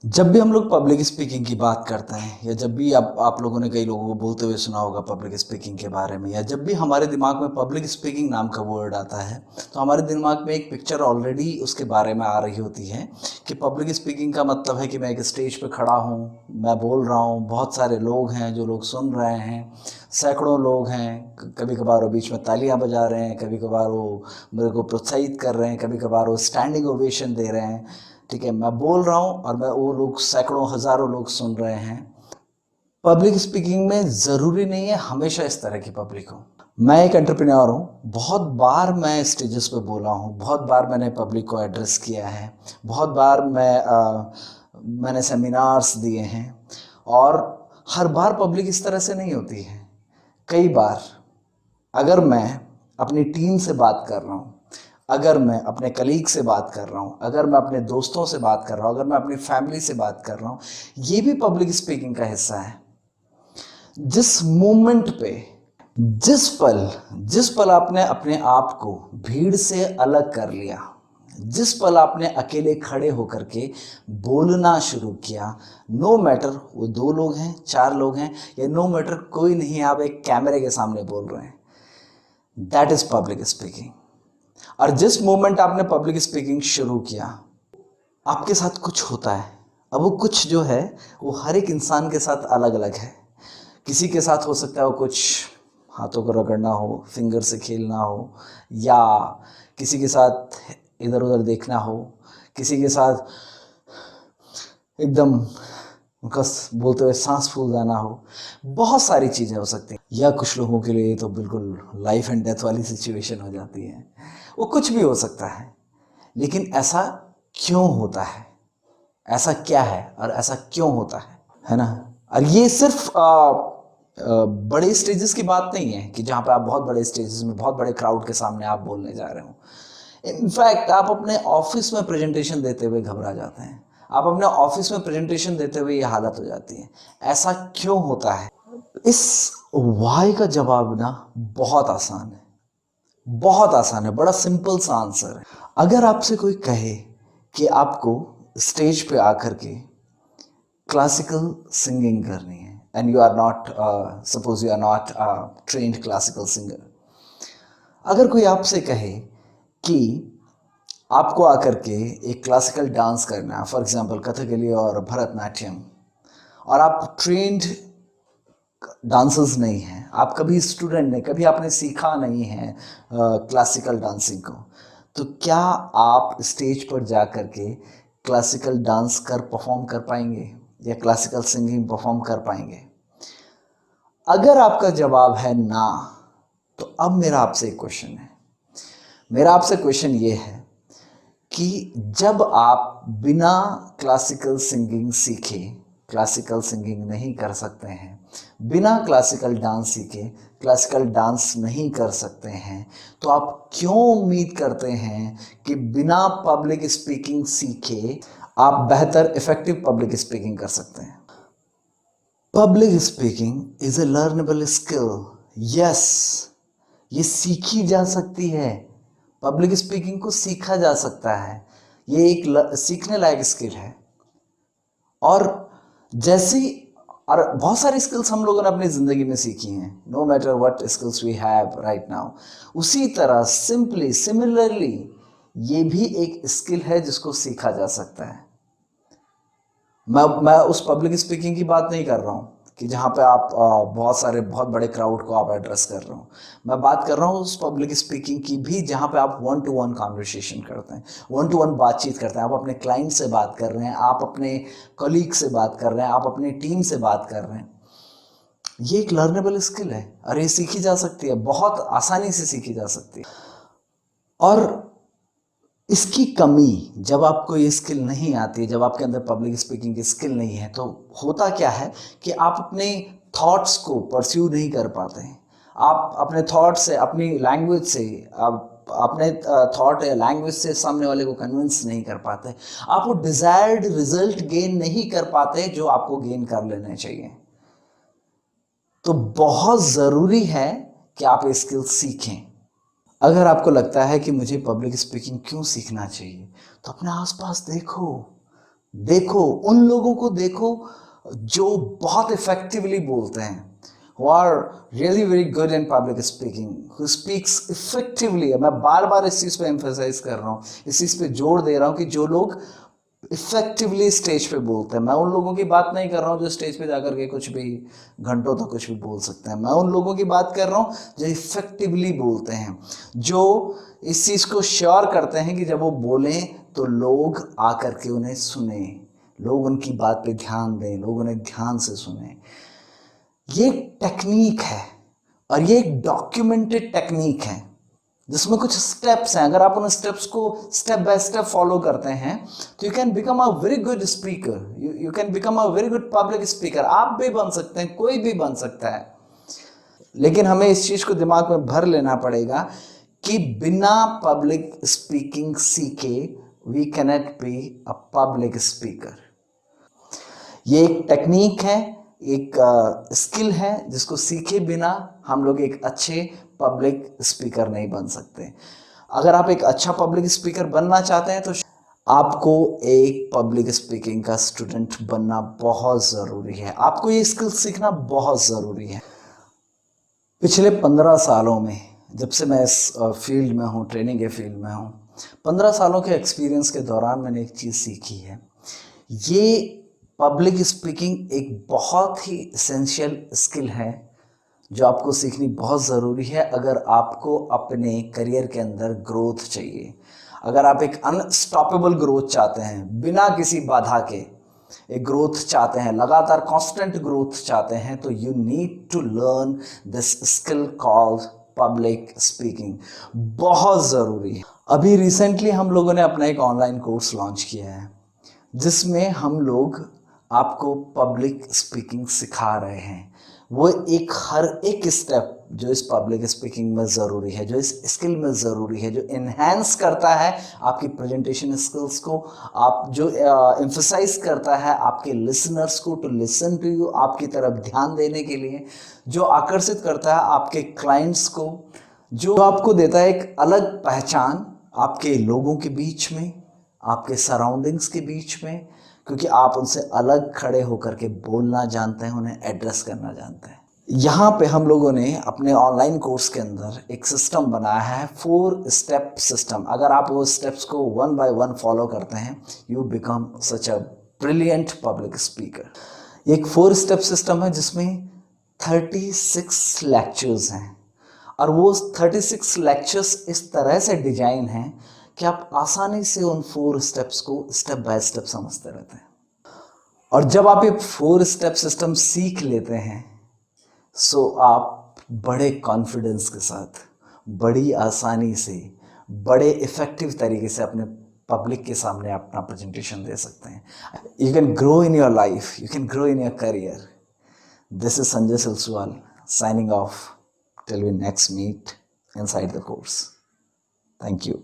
जब भी हम लोग पब्लिक स्पीकिंग की बात करते हैं या जब भी आप लोगों ने कई लोगों को बोलते हुए सुना होगा पब्लिक स्पीकिंग के बारे में, या जब भी हमारे दिमाग में पब्लिक स्पीकिंग नाम का वर्ड आता है तो हमारे दिमाग में एक पिक्चर ऑलरेडी उसके बारे में आ रही होती है कि पब्लिक स्पीकिंग का मतलब है कि मैं एक स्टेज पे खड़ा हूँ, मैं बोल रहा हूँ, बहुत सारे लोग हैं जो लोग सुन रहे हैं, सैकड़ों लोग हैं, कभी कभार वो बीच में तालियां बजा रहे हैं, कभी कभार वो मेरे को प्रोत्साहित कर रहे हैं, कभी कभार वो स्टैंडिंग ओवेशन दे रहे हैं। ठीक है, मैं बोल रहा हूँ और मैं वो लोग सैकड़ों हजारों लोग सुन रहे हैं। पब्लिक स्पीकिंग में ज़रूरी नहीं है हमेशा इस तरह की पब्लिक हो। मैं एक एंटरप्रेन्योर हूँ, बहुत बार मैं स्टेजेस पे बोला हूँ, बहुत बार मैंने पब्लिक को एड्रेस किया है, बहुत बार मैंने सेमिनार्स दिए हैं, और हर बार पब्लिक इस तरह से नहीं होती है। कई बार अगर मैं अपनी टीम से बात कर रहा हूँ, अगर मैं अपने कलीग से बात कर रहा हूँ, अगर मैं अपने दोस्तों से बात कर रहा हूँ, अगर मैं अपनी फैमिली से बात कर रहा हूँ, ये भी पब्लिक स्पीकिंग का हिस्सा है। जिस मोमेंट पे, जिस पल आपने अपने आप को भीड़ से अलग कर लिया, जिस पल आपने अकेले खड़े होकर के बोलना शुरू किया, नो मैटर वो 2 लोग हैं, 4 लोग हैं, या नो मैटर कोई नहीं है, आप एक कैमरे के सामने बोल रहे हैं, दैट इज पब्लिक स्पीकिंग। और जिस मोमेंट आपने पब्लिक स्पीकिंग शुरू किया, आपके साथ कुछ होता है। अब वो कुछ जो है वो हर एक इंसान के साथ अलग अलग है। किसी के साथ हो सकता है वो कुछ हाथों को रगड़ना हो, फिंगर से खेलना हो, या किसी के साथ इधर उधर देखना हो, किसी के साथ एकदम उनका बोलते हुए सांस फूल जाना हो। बहुत सारी चीज़ें हो सकती हैं, या कुछ लोगों के लिए तो बिल्कुल लाइफ एंड डेथ वाली सिचुएशन हो जाती है। वो कुछ भी हो सकता है, लेकिन ऐसा क्यों होता है, ऐसा क्या है और ऐसा क्यों होता है ना। और ये सिर्फ बड़े स्टेजेस की बात नहीं है कि जहाँ पे आप बहुत बड़े स्टेजेस में बहुत बड़े क्राउड के सामने आप बोलने जा रहे हो। इनफैक्ट आप अपने ऑफिस में प्रेजेंटेशन देते हुए घबरा जाते हैं, आप अपने ऑफिस में प्रेजेंटेशन देते हुए ये हालत हो जाती है। ऐसा क्यों होता है? इस वाई का जवाब ना बहुत आसान है, बहुत आसान है, बड़ा सिंपल सा आंसर है। अगर आपसे कोई कहे कि आपको स्टेज पे आकर के क्लासिकल सिंगिंग करनी है, and you are not, suppose you are not trained classical singer, अगर कोई आपसे कहे कि आपको आकर के एक क्लासिकल डांस करना है, फॉर एग्जांपल कथकली और भरतनाट्यम, और आप ट्रेन्ड डांसर्स नहीं हैं, आप कभी स्टूडेंट नहीं, कभी आपने सीखा नहीं है क्लासिकल डांसिंग को, तो क्या आप स्टेज पर जा कर के क्लासिकल डांस कर परफॉर्म कर पाएंगे या क्लासिकल सिंगिंग परफॉर्म कर पाएंगे? अगर आपका जवाब है ना, तो अब मेरा आपसे एक क्वेश्चन है, मेरा आपसे क्वेश्चन ये है कि जब आप बिना क्लासिकल सिंगिंग सीखे क्लासिकल सिंगिंग नहीं कर सकते हैं, बिना क्लासिकल डांस सीखे क्लासिकल डांस नहीं कर सकते हैं, तो आप क्यों उम्मीद करते हैं कि बिना पब्लिक स्पीकिंग सीखे आप बेहतर इफेक्टिव पब्लिक स्पीकिंग कर सकते हैं? Public speaking is a learnable skill. Yes, ये सीखी जा सकती है। पब्लिक स्पीकिंग को सीखा जा सकता है, ये एक सीखने लायक स्किल है। और जैसी और बहुत सारी स्किल्स हम लोगों ने अपनी ज़िंदगी में सीखी हैं, no matter what skills we have right now, उसी तरह सिमिलरली ये भी एक स्किल है जिसको सीखा जा सकता है। मैं उस पब्लिक स्पीकिंग की बात नहीं कर रहा हूँ कि जहाँ पे आप बहुत बड़े क्राउड को आप एड्रेस कर रहे हो। मैं बात कर रहा हूँ उस पब्लिक स्पीकिंग की भी जहाँ पे आप 1-to-1 कॉन्वर्सेशन करते हैं, 1-to-1 बातचीत करते हैं, आप अपने क्लाइंट से बात कर रहे हैं, आप अपने कलीग से बात कर रहे हैं, आप अपनी टीम से बात कर रहे हैं। ये एक लर्नेबल स्किल है और ये सीखी जा सकती है, बहुत आसानी से सीखी जा सकती है। और इसकी कमी, जब आपको ये स्किल नहीं आती, जब आपके अंदर पब्लिक स्पीकिंग की स्किल नहीं है, तो होता क्या है कि आप अपने थॉट्स को परस्यू नहीं कर पाते हैं। आप अपने थॉट से, अपनी लैंग्वेज से, आप अपने थॉट या लैंग्वेज से सामने वाले को कन्विंस नहीं कर पाते, आप वो डिजायर्ड रिजल्ट गेन नहीं कर पाते जो आपको गेन कर लेने चाहिए। तो बहुत ज़रूरी है कि आप ये स्किल सीखें। अगर आपको लगता है कि मुझे पब्लिक स्पीकिंग क्यों सीखना चाहिए, तो अपने आसपास देखो, देखो, उन लोगों को देखो जो बहुत इफेक्टिवली बोलते हैं, who are really very good in public speaking, who speaks effectively। मैं बार बार इस चीज़ पे एम्फेसाइज कर रहा हूँ, इस चीज़ पे जोर दे रहा हूँ कि जो लोग इफेक्टिवली स्टेज पे बोलते हैं। मैं उन लोगों की बात नहीं कर रहा हूँ जो स्टेज पे जाकर के कुछ भी घंटों तक कुछ भी बोल सकते हैं। मैं उन लोगों की बात कर रहा हूँ जो इफेक्टिवली बोलते हैं, जो इस चीज़ को श्योर करते हैं कि जब वो बोलें तो लोग आकर के उन्हें सुने, लोग उनकी बात पे ध्यान दें, लोग उन्हें ध्यान से सुने। ये टेक्निक है और ये एक डॉक्यूमेंटेड टेक्निक है जिसमें कुछ स्टेप्स हैं। अगर आप उन स्टेप्स को स्टेप बाय स्टेप फॉलो करते हैं तो you can become a very good speaker, you can become a very good public speaker. आप भी बन सकते हैं, कोई भी बन सकता है, लेकिन हमें इस चीज को दिमाग में भर लेना पड़ेगा कि बिना पब्लिक स्पीकिंग सीखे we cannot be a public speaker. ये एक टेक्निक है, एक स्किल है जिसको सीखे बिना हम लोग एक अच्छे पब्लिक स्पीकर नहीं बन सकते। अगर आप एक अच्छा पब्लिक स्पीकर बनना चाहते हैं तो आपको एक पब्लिक स्पीकिंग का स्टूडेंट बनना बहुत ज़रूरी है। आपको ये स्किल सीखना बहुत ज़रूरी है। पिछले 15 सालों में, जब से मैं इस फील्ड में हूँ, ट्रेनिंग के फील्ड में हूँ, 15 सालों के एक्सपीरियंस के दौरान मैंने एक चीज़ सीखी है। ये पब्लिक स्पीकिंग एक बहुत ही एसेंशियल स्किल है जो आपको सीखनी बहुत ज़रूरी है अगर आपको अपने करियर के अंदर ग्रोथ चाहिए। अगर आप एक अनस्टॉपेबल ग्रोथ चाहते हैं, बिना किसी बाधा के एक ग्रोथ चाहते हैं, लगातार कांस्टेंट ग्रोथ चाहते हैं, तो you need to learn this skill called public speaking. बहुत ज़रूरी है। अभी रिसेंटली हम लोगों ने अपना एक ऑनलाइन कोर्स लॉन्च किया है जिसमें हम लोग आपको पब्लिक स्पीकिंग सिखा रहे हैं। वो एक हर एक स्टेप जो इस पब्लिक स्पीकिंग में ज़रूरी है, जो इस स्किल में ज़रूरी है, जो इन्हेंस करता है आपकी प्रेजेंटेशन स्किल्स को, आप जो एम्फसाइज करता है आपके लिसनर्स को टू लिसन टू यू, आपकी तरफ ध्यान देने के लिए, जो आकर्षित करता है आपके क्लाइंट्स को, जो आपको देता है एक अलग पहचान आपके लोगों के बीच में, आपके सराउंडिंग्स के बीच में, क्योंकि आप उनसे अलग खड़े होकर के बोलना जानते हैं, उन्हें एड्रेस करना जानते हैं। यहाँ पे हम लोगों ने अपने ऑनलाइन कोर्स के अंदर एक सिस्टम बनाया है, 4 स्टेप सिस्टम। अगर आप वो स्टेप्स को 1 बाय 1 फॉलो करते हैं, you become such a brilliant public speaker. एक 4 स्टेप सिस्टम है जिसमें 36 लेक्चर्स हैं और वो 36 लेक्चर्स इस तरह से डिजाइन हैं कि आप आसानी से उन 4 स्टेप्स को स्टेप बाय स्टेप समझते रहते हैं। और जब आप ये 4 स्टेप सिस्टम सीख लेते हैं सो आप बड़े कॉन्फिडेंस के साथ, बड़ी आसानी से, बड़े इफेक्टिव तरीके से अपने पब्लिक के सामने अपना प्रेजेंटेशन दे सकते हैं। You can grow in your life, you can grow in your career. This is Sanjay Silswal signing off till we next meet inside the course. Thank you.